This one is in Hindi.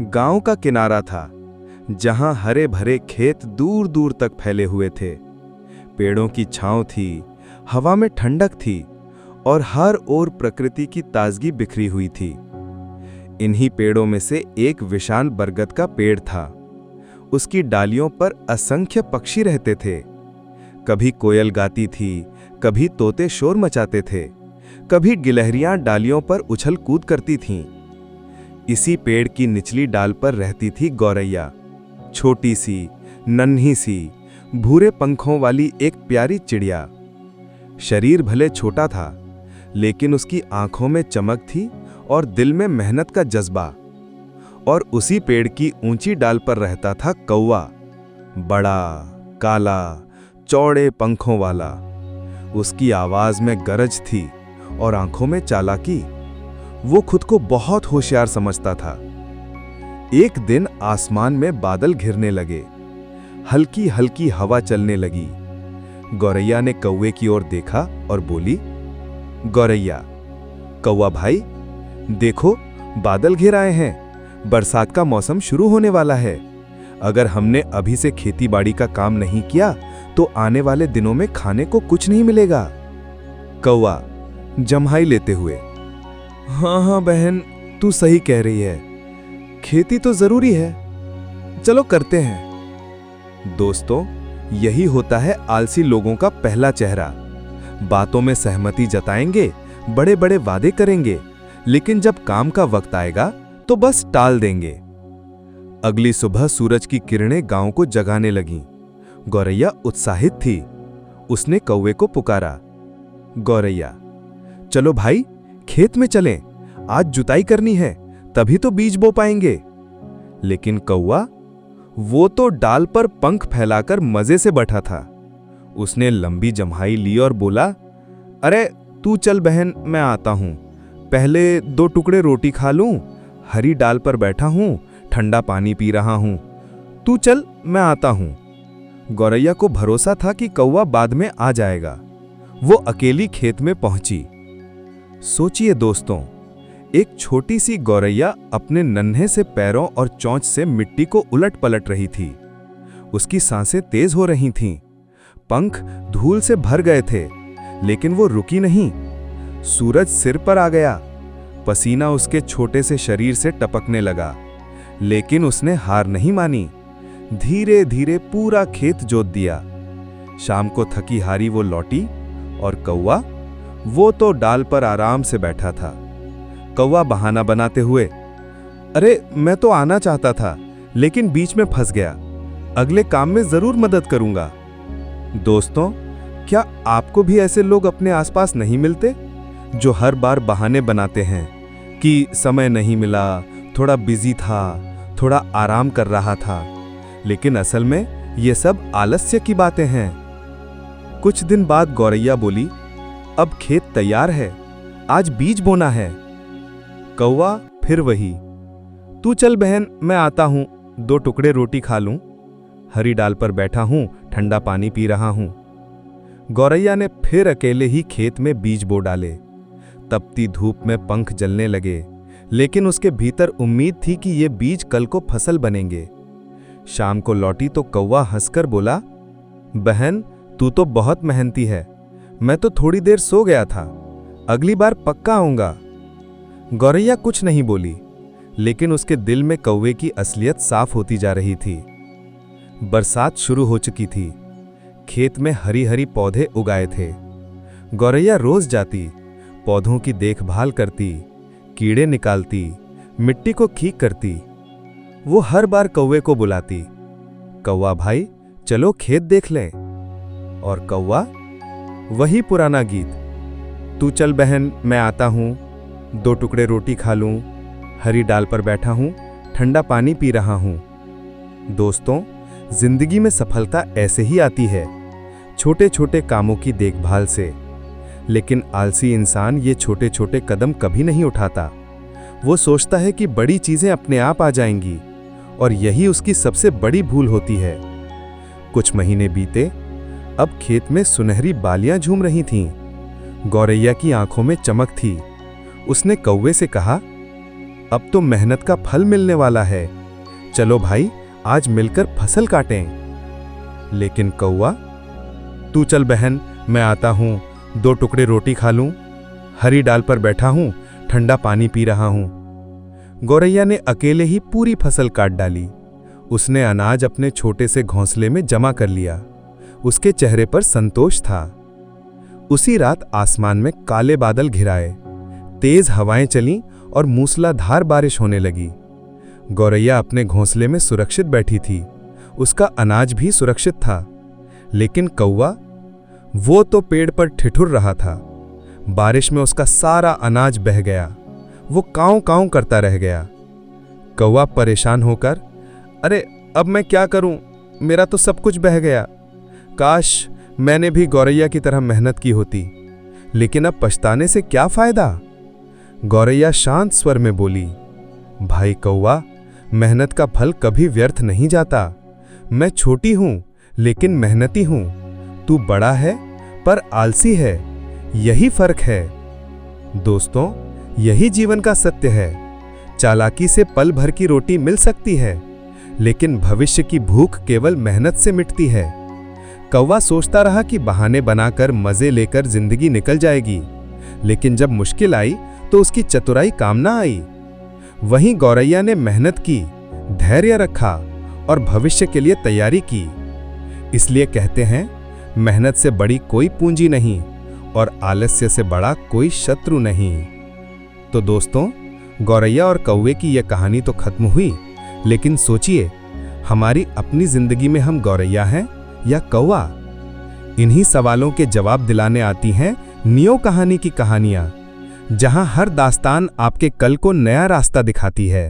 गांव का किनारा था, जहां हरे भरे खेत दूर दूर तक फैले हुए थे। पेड़ों की छांव थी, हवा में ठंडक थी और हर ओर प्रकृति की ताजगी बिखरी हुई थी। इन्हीं पेड़ों में से एक विशाल बरगद का पेड़ था। उसकी डालियों पर असंख्य पक्षी रहते थे। कभी कोयल गाती थी, कभी तोते शोर मचाते थे, कभी गिलहरियां डालियों पर उछल कूद करती थीं। इसी पेड़ की निचली डाल पर रहती थी गौरैया, छोटी सी, नन्ही सी, भूरे पंखों वाली एक प्यारी चिड़िया। शरीर भले छोटा था, लेकिन उसकी आंखों में चमक थी और दिल में मेहनत का जज्बा। और उसी पेड़ की ऊंची डाल पर रहता था कौवा, बड़ा, काला, चौड़े पंखों वाला। उसकी आवाज में गरज थी और आंखों में चालाकी। वो खुद को बहुत होशियार समझता था। एक दिन आसमान में बादल घिरने लगे, हल्की हल्की हवा चलने लगी। गौरैया ने कौवे की ओर देखा और बोली, गौरैया, कौवा भाई, देखो बादल घिर आए हैं, बरसात का मौसम शुरू होने वाला है। अगर हमने अभी से खेतीबाड़ी का काम नहीं किया तो आने वाले दिनों में खाने को कुछ नहीं मिलेगा। कौवा जम्हाई लेते हुए, हाँ बहन, तू सही कह रही है, खेती तो जरूरी है, चलो करते हैं। दोस्तों, यही होता है आलसी लोगों का पहला चेहरा। बातों में सहमति जताएंगे, बड़े बड़े वादे करेंगे, लेकिन जब काम का वक्त आएगा तो बस टाल देंगे। अगली सुबह सूरज की किरणें गांव को जगाने लगीं। गौरैया उत्साहित थी। उसने कौवे को पुकारा, गौरैया, चलो भाई, खेत में चलें, आज जुताई करनी है, तभी तो बीज बो पाएंगे। लेकिन कौवा, वो तो डाल पर पंख फैलाकर मजे से बैठा था। उसने लंबी जम्हाई ली और बोला, अरे तू चल बहन, मैं आता हूं, पहले 2 टुकड़े रोटी खा लूं, हरी डाल पर बैठा हूं, ठंडा पानी पी रहा हूं, तू चल, मैं आता हूं। गौरैया को भरोसा था कि कौवा बाद में आ जाएगा। वो अकेली खेत में पहुंची। सोचिए दोस्तों, एक छोटी सी गौरैया अपने नन्हे से पैरों और चोंच से मिट्टी को उलट पलट रही थी। उसकी सांसें तेज हो रही थीं, पंख धूल से भर गए थे, लेकिन वो रुकी नहीं। सूरज सिर पर आ गया, पसीना उसके छोटे से शरीर से टपकने लगा, लेकिन उसने हार नहीं मानी। धीरे धीरे पूरा खेत जोत दिया। शाम को थकी हारी वो लौटी और कौवा, वो तो डाल पर आराम से बैठा था। कौवा बहाना बनाते हुए, अरे मैं तो आना चाहता था, लेकिन बीच में फंस गया, अगले काम में जरूर मदद करूंगा। दोस्तों, क्या आपको भी ऐसे लोग अपने आसपास नहीं मिलते, जो हर बार बहाने बनाते हैं कि समय नहीं मिला, थोड़ा बिजी था, थोड़ा आराम कर रहा था, लेकिन असल में ये सब आलस्य की बातें हैं। कुछ दिन बाद गौरैया बोली, अब खेत तैयार है, आज बीज बोना है। कौवा फिर वही, तू चल बहन, मैं आता हूं, 2 टुकड़े रोटी खा लूं, हरी डाल पर बैठा हूं, ठंडा पानी पी रहा हूं। गौरैया ने फिर अकेले ही खेत में बीज बो डाले। तपती धूप में पंख जलने लगे, लेकिन उसके भीतर उम्मीद थी कि ये बीज कल को फसल बनेंगे। शाम को लौटी तो कौवा हंसकर बोला, बहन, तू तो बहुत मेहनती है, मैं तो थोड़ी देर सो गया था, अगली बार पक्का आऊंगा। गौरैया कुछ नहीं बोली, लेकिन उसके दिल में कौवे की असलियत साफ होती जा रही थी। बरसात शुरू हो चुकी थी। खेत में हरी हरी पौधे उगाए थे। गौरैया रोज जाती, पौधों की देखभाल करती, कीड़े निकालती, मिट्टी को ठीक करती। वो हर बार कौवे को बुलाती, कौवा भाई, चलो खेत देख लें। और कौवा, वही पुराना गीत, तू चल बहन, मैं आता हूं, 2 टुकड़े रोटी खा लूं, हरी डाल पर बैठा हूं, ठंडा पानी पी रहा हूं। दोस्तों, जिंदगी में सफलता ऐसे ही आती है, छोटे छोटे कामों की देखभाल से। लेकिन आलसी इंसान ये छोटे छोटे कदम कभी नहीं उठाता। वो सोचता है कि बड़ी चीजें अपने आप आ जाएंगी, और यही उसकी सबसे बड़ी भूल होती है। कुछ महीने बीते। अब खेत में सुनहरी बालियां झूम रही थीं। गौरैया की आंखों में चमक थी। उसने कौवे से कहा, अब तो मेहनत का फल मिलने वाला है। चलो भाई, आज मिलकर फसल काटें। लेकिन कौवा, तू चल बहन, मैं आता हूँ, 2 टुकड़े रोटी खा लूँ। हरी डाल पर बैठा हूँ, ठंडा पानी पी रहा हूँ। गौरैया ने अकेले ही पूरी फसल काट डाली। उसने अनाज अपने छोटे से घोंसले में जमा कर लिया। उसके चेहरे पर संतोष था। उसी रात आसमान में काले बादल घिराए, तेज हवाएं चलीं और मूसलाधार बारिश होने लगी। गौरैया अपने घोंसले में सुरक्षित बैठी थी। उसका अनाज भी सुरक्षित था। लेकिन कौवा, वो तो पेड़ पर ठिठुर रहा था। बारिश में उसका सारा अनाज बह गया। वो कांव कांव करता रह गया। कौवा परेशान होकर, अरे अब मैं क्या करूं, मेरा तो सब कुछ बह गया। काश मैंने भी गौरैया की तरह मेहनत की होती, लेकिन अब पछताने से क्या फायदा। गौरैया शांत स्वर में बोली, भाई कौवा, मेहनत का फल कभी व्यर्थ नहीं जाता। मैं छोटी हूं लेकिन मेहनती हूं। तू बड़ा है पर आलसी है, यही फर्क है। दोस्तों, यही जीवन का सत्य है। चालाकी से पल भर की रोटी मिल सकती है, लेकिन भविष्य की भूख केवल मेहनत से मिटती है। कौवा सोचता रहा कि बहाने बनाकर मजे लेकर जिंदगी निकल जाएगी, लेकिन जब मुश्किल आई तो उसकी चतुराई काम ना आई। वहीं गौरैया ने मेहनत की, धैर्य रखा और भविष्य के लिए तैयारी की। इसलिए कहते हैं, मेहनत से बड़ी कोई पूंजी नहीं और आलस्य से बड़ा कोई शत्रु नहीं। तो दोस्तों, गौरैया और कौवे की यह कहानी तो खत्म हुई, लेकिन सोचिए, हमारी अपनी जिंदगी में हम गौरैया हैं या कौवा? इन्हीं सवालों के जवाब दिलाने आती हैं नियो कहानी की कहानियां, जहां हर दास्तान आपके कल को नया रास्ता दिखाती है।